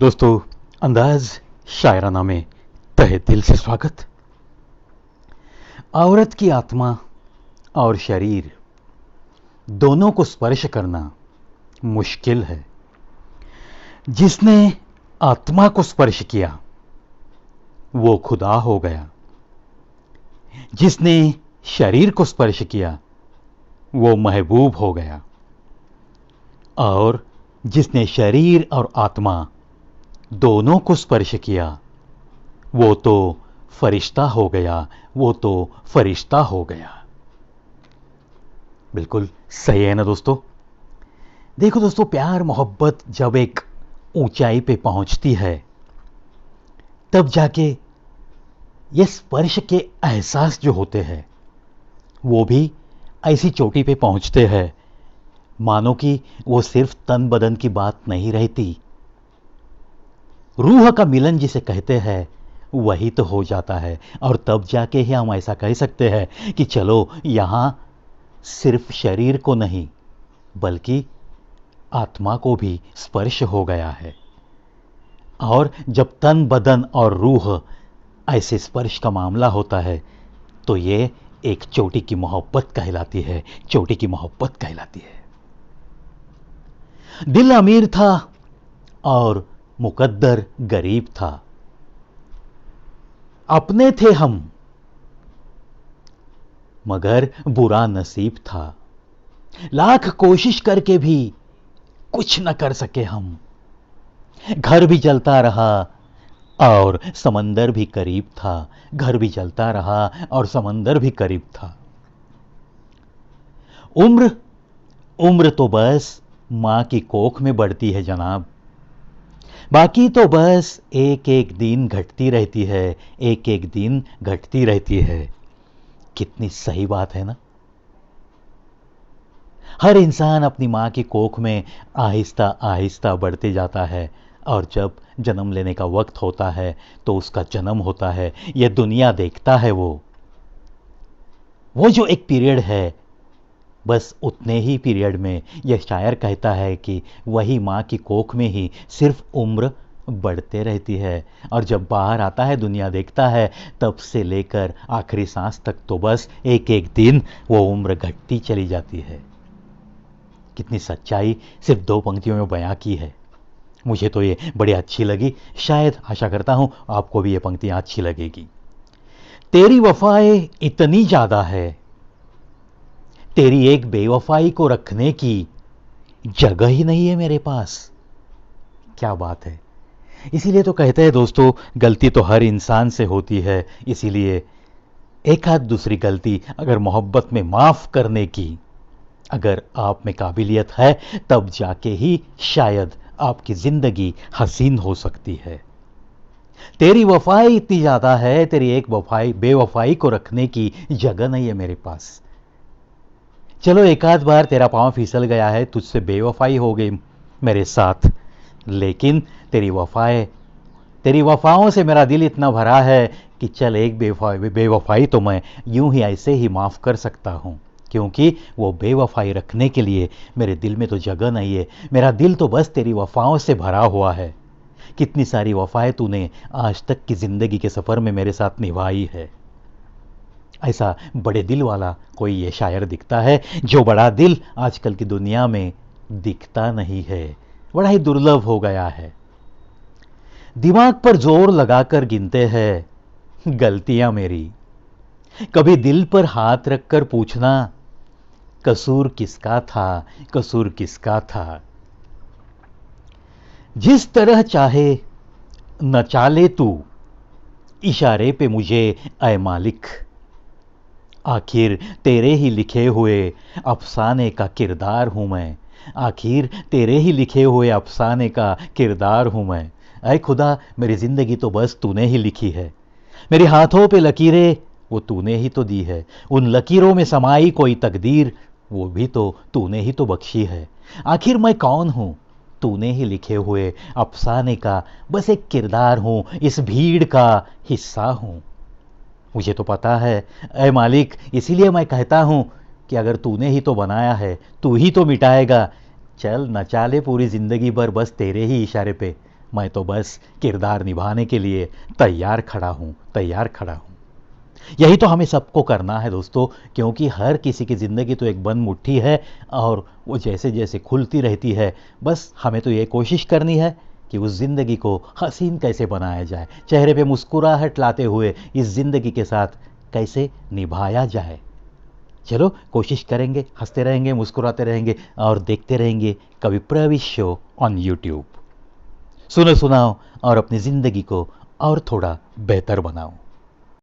दोस्तों, अंदाज शायराना में तहे दिल से स्वागत। औरत की आत्मा और शरीर दोनों को स्पर्श करना मुश्किल है। जिसने आत्मा को स्पर्श किया वो खुदा हो गया। जिसने शरीर को स्पर्श किया वो महबूब हो गया। और जिसने शरीर और आत्मा दोनों को स्पर्श किया वो तो फरिश्ता हो गया। वो तो फरिश्ता हो गया। बिल्कुल सही है ना दोस्तों। देखो दोस्तों, प्यार मोहब्बत जब एक ऊंचाई पे पहुंचती है तब जाके ये स्पर्श के एहसास जो होते हैं वो भी ऐसी चोटी पे पहुंचते हैं मानो कि वो सिर्फ तन बदन की बात नहीं रहती, रूह का मिलन जिसे कहते हैं वही तो हो जाता है। और तब जाके ही हम ऐसा कह सकते हैं कि चलो यहां सिर्फ शरीर को नहीं बल्कि आत्मा को भी स्पर्श हो गया है। और जब तन बदन और रूह ऐसे स्पर्श का मामला होता है तो ये एक चोटी की मोहब्बत कहलाती है। चोटी की मोहब्बत कहलाती है। दिल अमीर था और मुकद्दर गरीब था। अपने थे हम मगर बुरा नसीब था। लाख कोशिश करके भी कुछ न कर सके हम। घर भी जलता रहा और समंदर भी करीब था। घर भी जलता रहा और समंदर भी करीब था। उम्र उम्र तो बस मां की कोख में बढ़ती है जनाब। बाकी तो बस एक एक दिन घटती रहती है। एक एक दिन घटती रहती है। कितनी सही बात है ना। हर इंसान अपनी मां की कोख में आहिस्ता आहिस्ता बढ़ते जाता है और जब जन्म लेने का वक्त होता है तो उसका जन्म होता है। यह दुनिया देखता है। वो जो एक पीरियड है, बस उतने ही पीरियड में यह शायर कहता है कि वही मां की कोख में ही सिर्फ उम्र बढ़ते रहती है और जब बाहर आता है दुनिया देखता है तब से लेकर आखिरी सांस तक तो बस एक एक दिन वो उम्र घटती चली जाती है। कितनी सच्चाई सिर्फ दो पंक्तियों में बयां की है। मुझे तो ये बड़ी अच्छी लगी। शायद आशा करता हूं आपको भी ये पंक्तियां अच्छी लगेगी। तेरी वफाएं इतनी ज्यादा है, तेरी एक बेवफाई को रखने की जगह ही नहीं है मेरे पास। क्या बात है। इसीलिए तो कहते हैं दोस्तों, गलती तो हर इंसान से होती है। इसीलिए एक आध दूसरी गलती अगर मोहब्बत में माफ करने की अगर आप में काबिलियत है तब जाके ही शायद आपकी जिंदगी हसीन हो सकती है। तेरी वफाई इतनी ज्यादा है, तेरी एक बेवफाई को रखने की जगह नहीं है मेरे पास। चलो एक आध बार तेरा पांव फिसल गया है, तुझसे बेवफाई हो गई मेरे साथ, लेकिन तेरी वफाओं से मेरा दिल इतना भरा है कि चल एक बेवफाई तो मैं यूं ही ऐसे ही माफ कर सकता हूं, क्योंकि वो बेवफाई रखने के लिए मेरे दिल में तो जगह नहीं है। मेरा दिल तो बस तेरी वफाओं से भरा हुआ है। कितनी सारी वफाएं तूने आज तक की जिंदगी के सफर में मेरे साथ निभाई है। ऐसा बड़े दिल वाला कोई ये शायर दिखता है। जो बड़ा दिल आजकल की दुनिया में दिखता नहीं है, बड़ा ही दुर्लभ हो गया है। दिमाग पर जोर लगाकर गिनते हैं गलतियां मेरी। कभी दिल पर हाथ रखकर पूछना कसूर किसका था, कसूर किसका था। जिस तरह चाहे नचा ले तू इशारे पे मुझे ऐ मालिक। आखिर तेरे ही लिखे हुए अफसाने का किरदार हूं मैं। आखिर तेरे ही लिखे हुए अफसाने का किरदार हूं मैं। ऐ खुदा, मेरी जिंदगी तो बस तूने ही लिखी है। मेरे हाथों पे लकीरें वो तूने ही तो दी है। उन लकीरों में समाई कोई तकदीर वो भी तो तूने ही तो बख्शी है। आखिर मैं कौन हूं, तूने ही लिखे हुए अफसाने का बस एक किरदार हूं, इस भीड़ का हिस्सा हूं। मुझे तो पता है ऐ मालिक, इसीलिए मैं कहता हूं कि अगर तूने ही तो बनाया है, तू ही तो मिटाएगा। चल नचा ले पूरी जिंदगी भर बस तेरे ही इशारे पे, मैं तो बस किरदार निभाने के लिए तैयार खड़ा हूँ, तैयार खड़ा हूँ। यही तो हमें सबको करना है दोस्तों, क्योंकि हर किसी की ज़िंदगी तो एक बंद मुट्ठी है और वो जैसे जैसे खुलती रहती है। बस हमें तो ये कोशिश करनी है कि उस ज़िंदगी को हसीन कैसे बनाया जाए, चेहरे पे मुस्कुराहट लाते हुए इस ज़िंदगी के साथ कैसे निभाया जाए। चलो कोशिश करेंगे, हंसते रहेंगे, मुस्कुराते रहेंगे और देखते रहेंगे कवि प्रविश शो ऑन यूट्यूब। सुनो सुनाओ और अपनी ज़िंदगी को और थोड़ा बेहतर बनाओ।